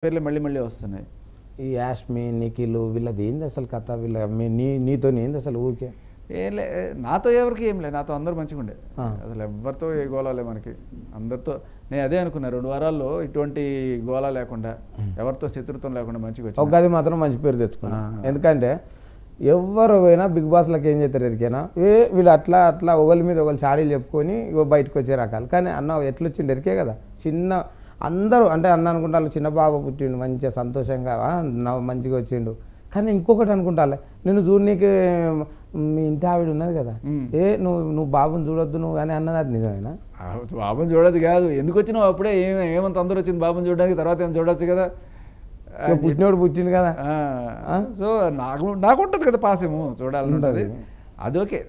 పేర్లు మళ్ళీ మళ్ళీ వస్తున్నాయి. ఈ యాష్మి నిఖిల్ వీళ్ళది ఏంది అసలు కథ? వీళ్ళ నీతో ఏంది అసలు ఊరికే? ఏం లే, నాతో ఎవరికి ఏం లేదు, నాతో అందరూ మంచిగా ఉండే, అసలు ఎవరితో ఏ గోళాలే మనకి. అందరితో నేను అదే అనుకున్నా, 2 వారాల్లో ఇటువంటి గోళా లేకుండా ఎవరితో శత్రుత్వం లేకుండా మంచిగా వచ్చి ఒక గది మాత్రం మంచి పేరు తెచ్చుకున్నా. ఎందుకంటే ఎవరు పోయినా బిగ్ బాస్లకి ఏం చేస్తారు ఎరికేనా, వీళ్ళు అట్లా అట్లా ఒకరి మీద ఒకరు చాడీలు చెప్పుకొని ఇగో బయటకు వచ్చే రకాలు. కానీ అన్న ఎట్లొచ్చిండు ఎరికే కదా, చిన్న అందరూ అంటే అన్న అనుకుంటారు చిన్న బాబు పుట్టిండు మంచిగా సంతోషంగా మంచిగా వచ్చిండు. కానీ ఇంకొకటి అనుకుంటాలే, నేను చూడనీకి మీ ఇంటి ఆవిడ ఉన్నది కదా, నువ్వు బాబుని చూడొద్దు నువ్వు అని అన్నది, అది నిజమేనా? బాబుని చూడదు కాదు, ఎందుకు వచ్చినావు అప్పుడే ఏమంత అందరూ వచ్చింది బాబుని చూడడానికి, తర్వాత ఏమైనా చూడొచ్చు కదా, పుట్టినోడు పుట్టిండు కదా. సో నాకు ఉంటుంది కదా పాసము, చూడాలని ఉంటుంది. అది ఓకే,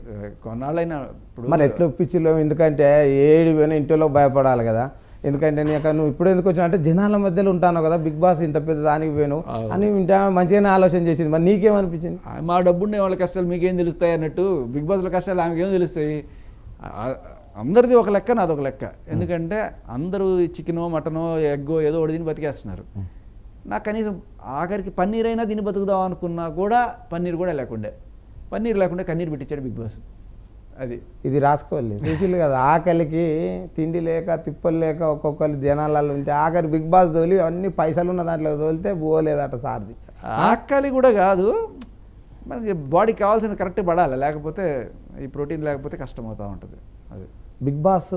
కొన్నాళ్ళైనా ఇప్పుడు మరి ఎట్లా ఒప్పించలేము, ఎందుకంటే ఏడు పోయినా ఇంట్లో భయపడాలి కదా. ఎందుకంటే నువ్వు ఇప్పుడు ఎందుకు వచ్చినా అంటే జనాల మధ్యలో ఉంటాను కదా, బిగ్ బాస్ ఇంత పెద్ద దానికి పోయినావు అని ఇంట మంచిగానే ఆలోచన చేసింది. మరి నీకేమనిపించింది? మా డబ్బుండే వాళ్ళ కష్టాలు మీకేం తెలుస్తాయి అన్నట్టు, బిగ్ బాస్లో కష్టాలు ఆమెకేం తెలుస్తాయి. అందరిది ఒక లెక్క, నాది ఒక లెక్క. ఎందుకంటే అందరూ చికెనో మటనో ఎగ్గో ఏదో ఒకటి తిని బతికేస్తున్నారు. నాకు కనీసం ఆఖరికి పన్నీర్ అయినా తిని బతుకుదాం అనుకున్నా కూడా పన్నీర్ కూడా లేకుండే, పన్నీర్ లేకుండా కన్నీరు పెట్టించాడు బిగ్ బాస్. అది ఇది రాసుకోవాలి సుశీల్ కదా, ఆకలికి తిండి లేక తిప్పలు లేక ఒక్కొక్కరు జనాలలో ఉంటే ఆఖరి బిగ్ బాస్ తోలి అన్ని పైసలు ఉన్న దాంట్లో తోలితే పోలేదట సార్ది. ఆకలి కూడా కాదు, మనకి బాడీకి కావాల్సిన కరెక్ట్ పడాలి, లేకపోతే ఈ ప్రోటీన్ లేకపోతే కష్టం అవుతూ ఉంటుంది. అది బిగ్ బాస్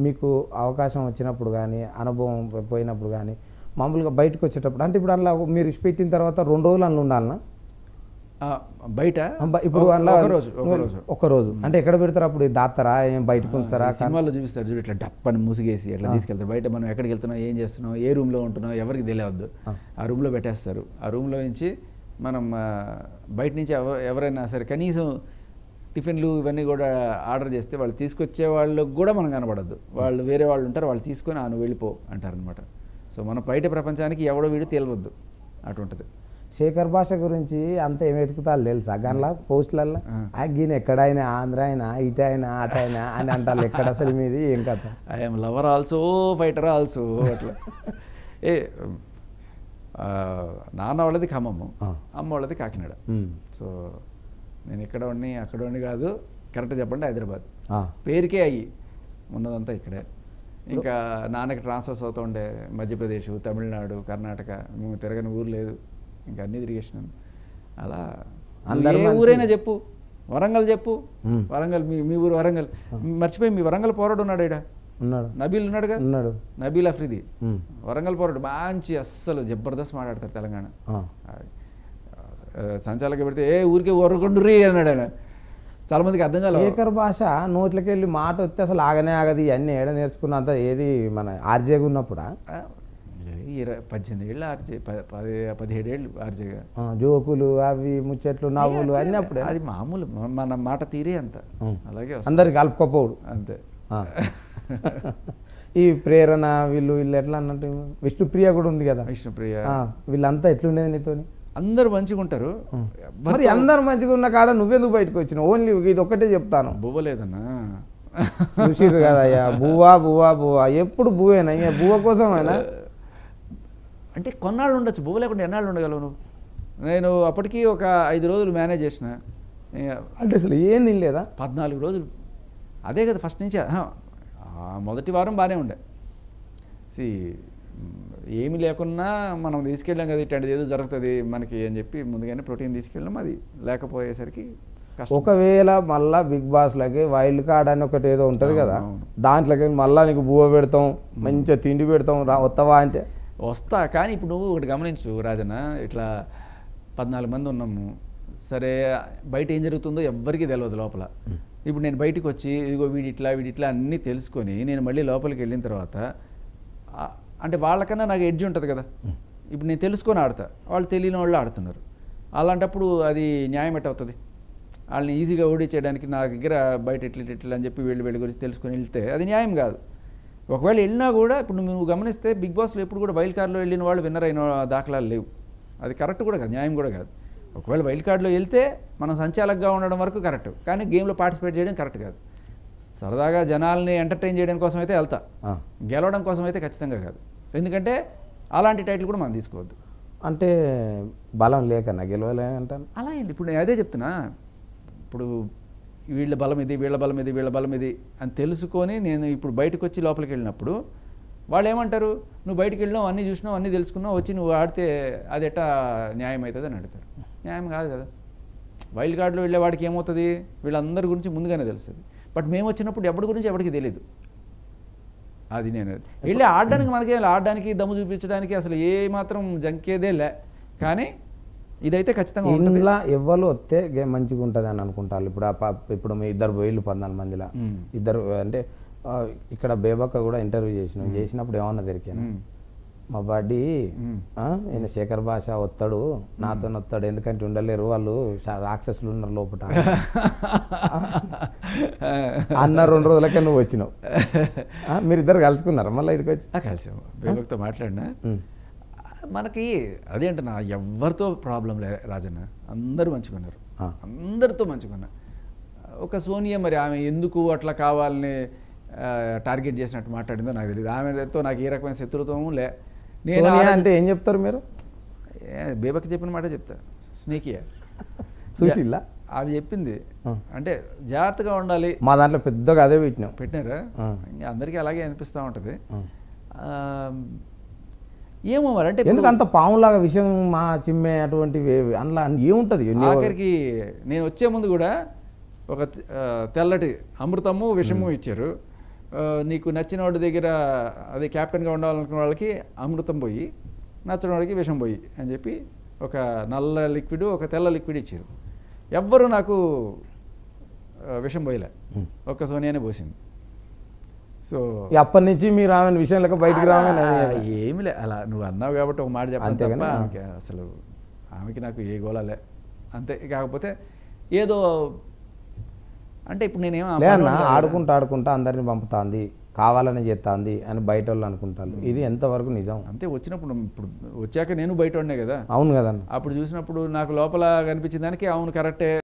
మీకు అవకాశం వచ్చినప్పుడు కానీ అనుభవం పోయినప్పుడు కానీ మామూలుగా బయటకు వచ్చేటప్పుడు అంటే ఇప్పుడు అందులో మీరు పెట్టిన తర్వాత 2 రోజులు అందులో ఉండాలన్నా బయట? ఇప్పుడు ఒక్కరోజు అంటే ఎక్కడ పెడతారు అప్పుడు? దాస్తారా, ఏం బయటకు ఉంచుతారా? సినిమాలో చూపిస్తారు చూడు, ఇట్లా డప్పని మూసిగేసి ఎట్లా తీసుకెళ్తారు. బయట మనం ఎక్కడికి వెళ్తున్నాం, ఏం చేస్తున్నాం, ఏ రూమ్లో ఉంటున్నాం ఎవరికి తెలియవద్దు, ఆ రూమ్లో పెట్టేస్తారు. ఆ రూమ్లో నుంచి మనం బయట నుంచి ఎవరైనా సరే కనీసం టిఫిన్లు ఇవన్నీ కూడా ఆర్డర్ చేస్తే వాళ్ళు తీసుకొచ్చే వాళ్ళకి కూడా మనం కనబడద్దు. వాళ్ళు వేరే వాళ్ళు ఉంటారు, వాళ్ళు తీసుకొని నువ్వు వెళ్ళిపో అంటారనమాట. సో మన బయట ప్రపంచానికి ఎవడో వీడు తెలియవద్దు, అటుంటుంది. శేఖర్ భాష గురించి అంత ఏం వెతుకుతారు తెలుసా? గన్లా పోస్టులల్లో గీన ఎక్కడైనా ఆంధ్ర అయినా ఇటు అయినా అట అయినా అని అంటారు. ఎక్కడ అసలు మీది ఏం కథ? I'm lover also fighter also అట్లా. నాన్న వాళ్ళది ఖమ్మము, అమ్మ వాళ్ళది కాకినాడ. సో నేను ఇక్కడ ఉండి అక్కడ ఉండి కాదు, కరెక్ట్ చెప్పండి హైదరాబాద్. పేరుకే అయ్యి ఉన్నదంతా ఇక్కడే. ఇంకా నాన్నకి ట్రాన్స్ఫర్స్ అవుతూ ఉండే మధ్యప్రదేశ్, తమిళనాడు, కర్ణాటక, మేము తిరగని ఊరు లేదు, ఇంకా అన్నీ తిరిగేసినాను. అలా ఏ ఊరైనా చెప్పు, వరంగల్ చెప్పు, వరంగల్ మీ ఊరు వరంగల్. మర్చిపోయి మీ వరంగల్ పోరాడు ఉన్నాడు, ఇక్కడ నబీల్ ఉన్నాడుగా, నబీల్ అఫ్రిది వరంగల్ పోరాడు మంచి అస్సలు జబర్దస్త్ మాట్లాడతారు తెలంగాణ. సంచాలకి పెడితే ఏ ఊరికే ఊరకుండ్రీ అన్నాడు ఆయన. చాలా మందికి అర్థం కాలేదు. శేఖర్ భాష నోట్లకి వెళ్ళి మాట వస్తే అసలు ఆగనే ఆగదు. ఇవన్నీ ఏడ నేర్చుకున్నంత ఏది మన ఆర్జేగా ఉన్నప్పుడా? 18 ఏళ్ళు ఆర్జే, 17 ఏళ్ళు ఆర్జేగా. జోకులు అవి ముచ్చట్లు నవ్వులు అన్నీ అప్పుడే. అది మామూలు, మన మాట తీరే అంత, అలాగే అందరికి కలుపుకోపోడు అంతే. ఈ ప్రేరణ వీళ్ళు ఎట్లా అన్నట్టు విష్ణుప్రియ కూడా ఉంది కదా, విష్ణుప్రియ వీళ్ళంతా ఎట్లుండేది నీతోని? అందరు మంచిగా ఉంటారు. మరి అందరు మంచిగా ఉన్న కాడ నువ్వెందుకు బయటకు వచ్చినావు? ఓన్లీ ఇది ఒక్కటే చెప్తాను, బువ్వలేదన్నా. చూసిర్రు కదయ్యా, బువ్వా బువ్వా బువ్వా, ఎప్పుడు బువ్వేనా? అయ్యా బువ్వ కోసమైనా అంటే కొన్నాళ్ళు ఉండొచ్చు, బువ్వ లేకుండా ఎన్నాళ్ళు ఉండగలవు నువ్వు? నేను అప్పటికి ఒక 5 రోజులు మేనేజ్ చేసిన. అంటే అసలు ఏం తినలేదా? 14 రోజులు అదే కదా ఫస్ట్ నుంచి. మొదటి వారం బాగానే ఉండే. ఏమి లేకున్నా మనం తీసుకెళ్ళాం కదా, ఇట్లాంటిది ఏదో జరుగుతుంది మనకి అని చెప్పి ముందుగానే ప్రోటీన్ తీసుకెళ్ళాం. అది లేకపోయేసరికి ఒకవేళ మళ్ళీ బిగ్ బాస్లోకి వైల్డ్ కార్డ్ అని ఒకటి ఏదో ఉంటుంది కదా, దాంట్లోకి మళ్ళీ నీకు బువ్వ పెడతాం, మంచిగా తిండి పెడతాం, వస్తావా అంటే వస్తా. కానీ ఇప్పుడు నువ్వు ఒకటి గమనించు రాజన్న, ఇట్లా 14 మంది ఉన్నాము సరే, బయట ఏం జరుగుతుందో ఎవ్వరికీ తెలియదు లోపల. ఇప్పుడు నేను బయటకు వచ్చి ఇదిగో వీడిట్లా అన్నీ తెలుసుకొని నేను మళ్ళీ లోపలికి వెళ్ళిన తర్వాత అంటే వాళ్ళకన్నా నాకు ఎడ్జ్ ఉంటుంది కదా. ఇప్పుడు నేను తెలుసుకొని ఆడతా, వాళ్ళు తెలియని వాళ్ళు ఆడుతున్నారు. అలాంటప్పుడు అది న్యాయం ఎట్టవుతుంది? వాళ్ళని ఈజీగా ఓడించేయడానికి నా దగ్గర బయట ఎట్లా అని చెప్పి వీళ్ళ గురించి తెలుసుకొని వెళ్తే అది న్యాయం కాదు. ఒకవేళ వెళ్ళినా కూడా ఇప్పుడు నువ్వు గమనిస్తే బిగ్ బాస్లో ఎప్పుడు కూడా వైల్డ్ కార్డులో వెళ్ళిన వాళ్ళు విన్నర్ అయిన దాఖలాలు లేవు. అది కరెక్ట్ కూడా కాదు, న్యాయం కూడా కాదు. ఒకవేళ వైల్డ్ కార్డులో వెళ్తే మనం సంచాలకుగా ఉండడం వరకు కరెక్ట్, కానీ గేమ్లో పార్టిసిపేట్ చేయడం కరెక్ట్ కాదు. సరదాగా జనాల్ని ఎంటర్టైన్ చేయడం కోసం అయితే వెళ్తా, గెలవడం కోసం అయితే ఖచ్చితంగా కాదు. ఎందుకంటే అలాంటి టైటిల్ కూడా మనం తీసుకోవద్దు. అంటే బలం లేకన్నా గెలవలేమంటాను. అలా ఏంటి, ఇప్పుడు నేను అదే చెప్తున్నా. ఇప్పుడు వీళ్ళ బలం ఇది, వీళ్ళ బలం ఇది, వీళ్ళ బలం ఇది అని తెలుసుకొని నేను ఇప్పుడు బయటకు వచ్చి లోపలికి వెళ్ళినప్పుడు వాళ్ళు ఏమంటారు, నువ్వు బయటికి వెళ్ళినావు, అన్నీ చూసినావు, అన్నీ తెలుసుకున్నావు, వచ్చి నువ్వు ఆడితే అది ఎట్టా న్యాయం అవుతుంది అని అడుగుతారు. న్యాయం కాదు కదా. వైల్డ్ కార్డులో వెళ్ళే వాడికి ఏమవుతుంది, వీళ్ళందరి గురించి ముందుగానే తెలుస్తుంది. బట్ మేము వచ్చినప్పుడు ఎవరి గురించి ఎవరికి తెలియదు. అది నేను వెళ్ళి ఆడడానికి, మనకి ఆడడానికి దమ్ము చూపించడానికి అసలు ఏ మాత్రం జంకేదే లే. కానీ ఇదైతే ఖచ్చితంగా ఉంటుంది. ఇంట్లో ఎవ్వరు వస్తే గేమ్ మంచిగా ఉంటుంది అని అనుకుంటారు. ఇప్పుడు మీ ఇద్దరు పోయిళ్ళు 14 మందిలా ఇద్దరు అంటే ఇక్కడ బేబక్క కూడా ఇంటర్వ్యూ చేసినప్పుడు ఏమన్నా దొరికాను, మా బాడీ ఈయన శేఖర్ భాష వస్తాడు, నాతో వస్తాడు, ఎందుకంటే ఉండలేరు వాళ్ళు, రాక్షసులు ఉన్నారు లోపల అన్న 2 రోజులకే నువ్వు వచ్చినావు. మీరిద్దరు కలుసుకున్నారా మళ్ళీ ఇక్కడికి వచ్చి? కలిసాము, బేబక్తో మాట్లాడినా. మనకి అదేంటన్నా, ఎవరితో ప్రాబ్లం లే రాజన్న, అందరూ మంచిగున్నారు, అందరితో మంచిగున్నారు. ఒక సోనియా మరి ఆమె ఎందుకు అట్లా కావాలని టార్గెట్ చేసినట్టు మాట్లాడిందో నాకు తెలియదు. ఆమెతో నాకు ఏ రకమైన శత్రుత్వము లే. నేను అంటే ఏం చెప్తారు మీరు? బేబకి చెప్పిన మాట చెప్తా, స్నేకియా సుశీలా అవి చెప్పింది. అంటే జాగ్రత్తగా ఉండాలి. మా దాంట్లో పెద్దగా అదే పెట్టినారా, ఇంకా అందరికీ అలాగే అనిపిస్తూ ఉంటుంది. ఏమో మరి, అంటే ఎందుకు అంత పాములాగా విషయం మా చిమ్మే అటువంటివి అందులో ఏముంటుంది? ఆఖరికి నేను వచ్చే ముందు కూడా ఒక తెల్లటి అమృతము విషము ఇచ్చారు. నీకు నచ్చిన వాడి దగ్గర అది క్యాప్టెన్గా ఉండాలనుకున్న వాళ్ళకి అమృతం పోయి, నచ్చిన వాడికి విషం పోయి అని చెప్పి ఒక నల్ల లిక్విడ్, ఒక తెల్ల లిక్విడ్ ఇచ్చారు. ఎవ్వరూ నాకు విషం పోయలే, ఒక్క సోనియానే పోసింది. సో అప్పటి నుంచి మీరు ఆమె విషయంలో బయటికి రావాలి ఏమి లే. అలా నువ్వు అన్నావు కాబట్టి ఒక మాట చెప్పాను తప్ప ఆమెకి అసలు, ఆమెకి నాకు ఏ గోళాలే అంతే. కాకపోతే ఏదో అంటే ఇప్పుడు నేనేమో ఆడుకుంటా అందరిని పంపుతాంది, కావాలని చేస్తాంది అని బయట వాళ్ళు అనుకుంటారు. ఇది ఎంతవరకు నిజం? అంతే. వచ్చినప్పుడు ఇప్పుడు వచ్చాక నేను బయట ఉండే కదా. అవును కదా. అప్పుడు చూసినప్పుడు నాకు లోపల కనిపించిన దానికి అవును కరెక్టే.